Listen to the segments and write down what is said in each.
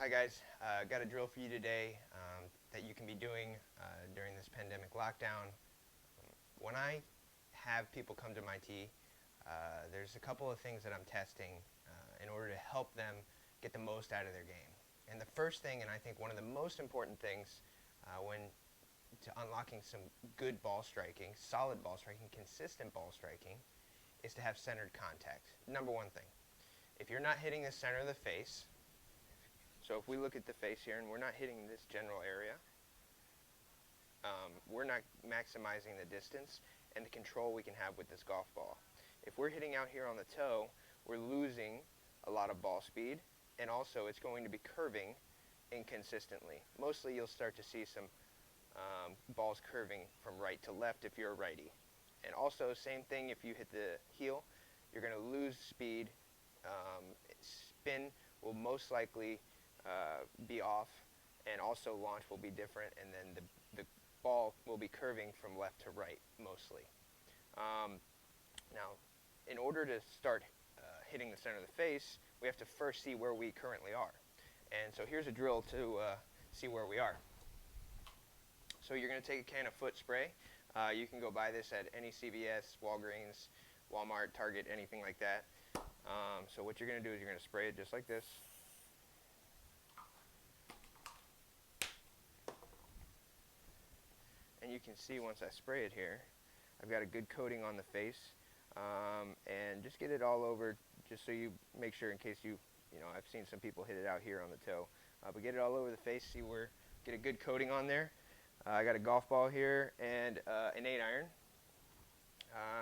Hi guys, got a drill for you today that you can be doing during this pandemic lockdown. When I have people come to my tee, there's a couple of things that I'm testing in order to help them get the most out of their game. And the first thing, and I think one of the most important things when to unlocking some good ball striking, solid ball striking, consistent ball striking, is to have centered contact. Number one thing. If you're not hitting the center of the face, so if we look at the face here and we're not hitting this general area, we're not maximizing the distance and the control we can have with this golf ball. If we're hitting out here on the toe, we're losing a lot of ball speed, and also it's going to be curving inconsistently. Mostly you'll start to see some balls curving from right to left if you're a righty. And also same thing if you hit the heel, you're going to lose speed. Spin will most likely be off, and also launch will be different, and then the ball will be curving from left to right mostly. Now, in order to start hitting the center of the face, we have to first see where we currently are. And so here's a drill to see where we are. So you're going to take a can of foot spray. You can go buy this at any CVS, Walgreens, Walmart, Target, anything like that. So what you're going to do is you're going to spray it just like this. And you can see once I spray it here, I've got a good coating on the face, and just get it all over, just so you make sure in case I've seen some people hit it out here on the toe, but get it all over the face, get a good coating on there. I got a golf ball here and an 8-iron.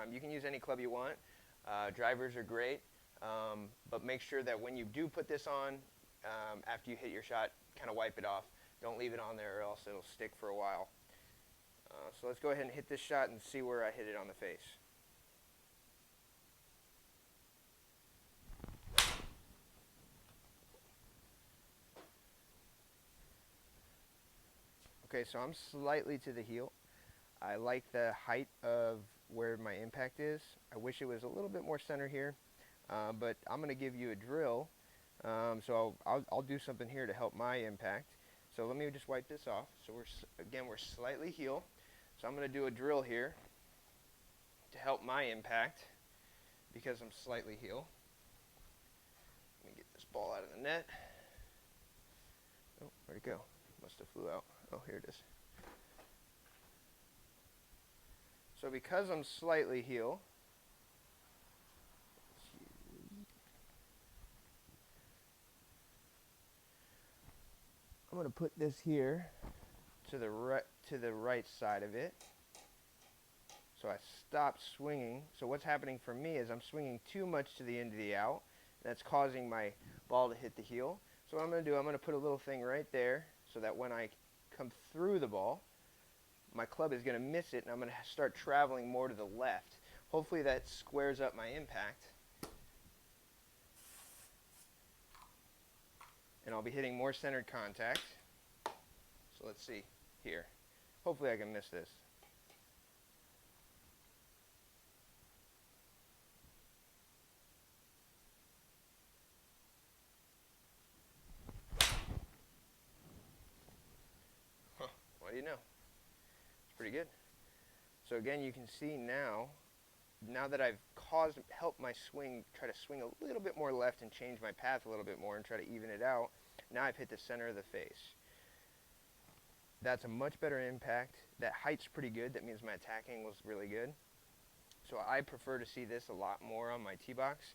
You can use any club you want. Drivers are great, but make sure that when you do put this on, after you hit your shot, kind of wipe it off. Don't leave it on there or else it'll stick for a while. So let's go ahead and hit this shot and see where I hit it on the face. Okay, so I'm slightly to the heel. I like the height of where my impact is. I wish it was a little bit more center here, but I'm going to give you a drill. So I'll do something here to help my impact. So let me just wipe this off. So we're slightly heel. So I'm going to do a drill here to help my impact because I'm slightly heel. Let me get this ball out of the net. Oh, where'd it go? Must have flew out. Oh, here it is. So because I'm slightly heel, I'm going to put this here to the right side of it. So I stopped swinging. So what's happening for me is I'm swinging too much to the end of the out. That's causing my ball to hit the heel. So what I'm going to do, I'm going to put a little thing right there so that when I come through the ball, my club is going to miss it, and I'm going to start traveling more to the left. Hopefully that squares up my impact. And I'll be hitting more centered contact. So let's see here. Hopefully I can miss this. Huh, what do you know? It's pretty good. So again, you can see now that I've helped my swing, try to swing a little bit more left and change my path a little bit more and try to even it out, now I've hit the center of the face. That's a much better impact. That height's pretty good. That means my attack angle is really good. So I prefer to see this a lot more on my tee box.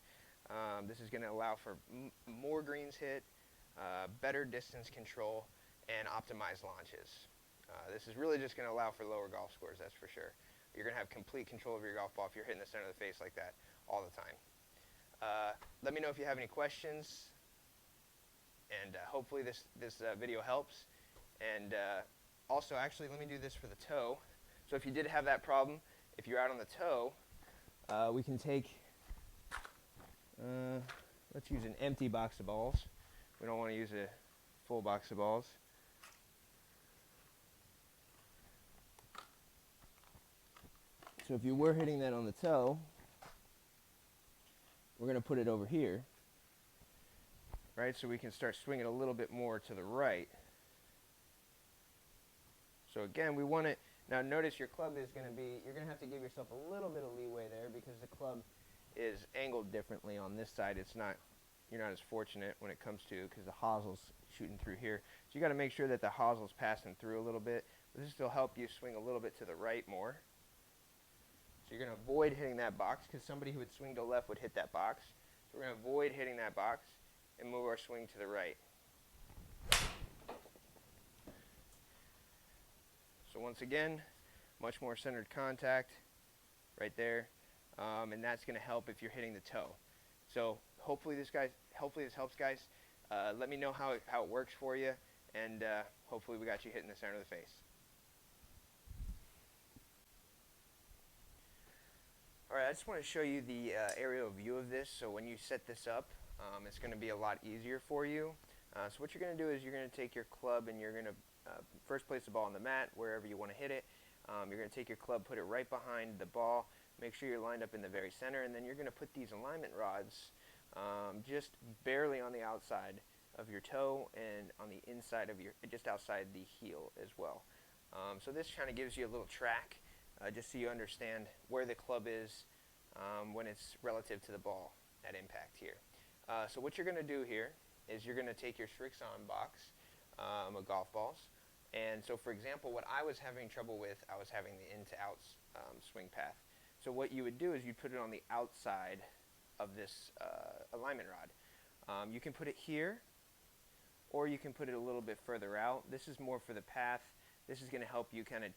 This is going to allow for more greens hit, better distance control, and optimized launches. This is really just going to allow for lower golf scores, that's for sure. You're going to have complete control over your golf ball if you're hitting the center of the face like that all the time. Let me know if you have any questions, and hopefully this video helps. And also, actually, let me do this for the toe. So if you did have that problem, if you're out on the toe, we can take, let's use an empty box of balls. We don't want to use a full box of balls. So if you were hitting that on the toe, we're going to put it over here. right? So we can start swinging a little bit more to the right. So again, we want it. Now notice your club is going to be, you're going to have to give yourself a little bit of leeway there because the club is angled differently on this side. It's not, you're not as fortunate when it comes to, because the hossel's shooting through here. So you got to make sure that the hossel's passing through a little bit. This will help you swing a little bit to the right more. So you're going to avoid hitting that box because somebody who would swing to the left would hit that box. So we're going to avoid hitting that box and move our swing to the right. So once again, much more centered contact right there, and that's going to help if you're hitting the toe. So hopefully this helps, guys. Let me know how it works for you, and hopefully we got you hitting the center of the face. All right, I just want to show you the aerial view of this. So when you set this up, it's going to be a lot easier for you. So what you're going to do is you're going to take your club and you're going to first place the ball on the mat wherever you want to hit it. You're going to take your club, put it right behind the ball, make sure you're lined up in the very center, and then you're going to put these alignment rods just barely on the outside of your toe and on the inside of your, just outside the heel as well. So this kind of gives you a little track just so you understand where the club is when it's relative to the ball at impact here. So what you're going to do here is you're going to take your Srixon box of golf balls. And so, for example, what I was having trouble with, I was having the in-to-out swing path. So what you would do is you'd put it on the outside of this alignment rod. You can put it here, or you can put it a little bit further out. This is more for the path. This is going to help you kind of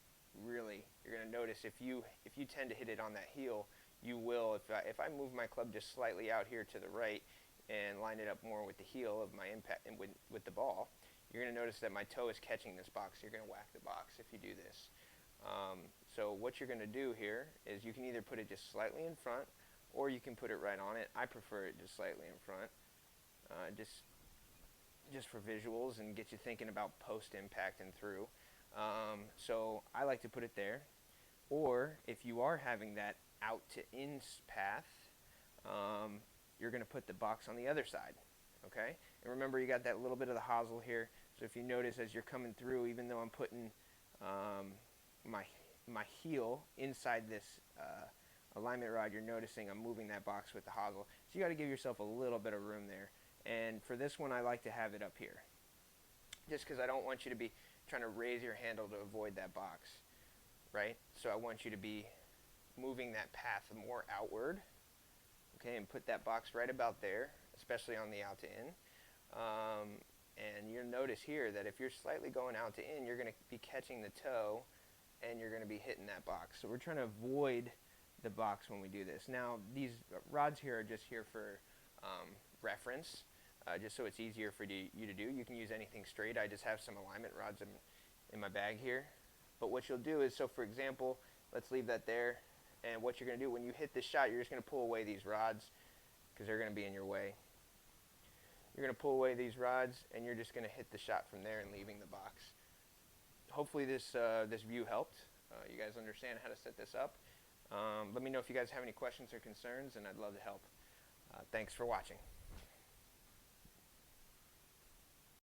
really, you're going to notice if you tend to hit it on that heel, you will, if I move my club just slightly out here to the right and line it up more with the heel of my impact and with the ball, you're going to notice that my toe is catching this box. You're going to whack the box if you do this. So what you're going to do here is you can either put it just slightly in front, or you can put it right on it. I prefer it just slightly in front, just for visuals and get you thinking about post-impact and through. So I like to put it there. Or if you are having that out to in path, you're going to put the box on the other side. Okay? And remember, you got that little bit of the hosel here. So if you notice as you're coming through, even though I'm putting my heel inside this alignment rod, you're noticing I'm moving that box with the hosel. So you got to give yourself a little bit of room there. And for this one, I like to have it up here, just because I don't want you to be trying to raise your handle to avoid that box, right? So I want you to be moving that path more outward, okay, and put that box right about there, especially on the out to in. And you'll notice here that if you're slightly going out to in, you're going to be catching the toe and you're going to be hitting that box. So we're trying to avoid the box when we do this. Now, these rods here are just here for reference, just so it's easier for you to do. You can use anything straight. I just have some alignment rods in my bag here. But what you'll do is, so for example, let's leave that there. And what you're going to do when you hit this shot, you're just going to pull away these rods because they're going to be in your way. You're going to pull away these rods, and you're just going to hit the shot from there and leaving the box. Hopefully this view helped. You guys understand how to set this up. Let me know if you guys have any questions or concerns, and I'd love to help. Thanks for watching.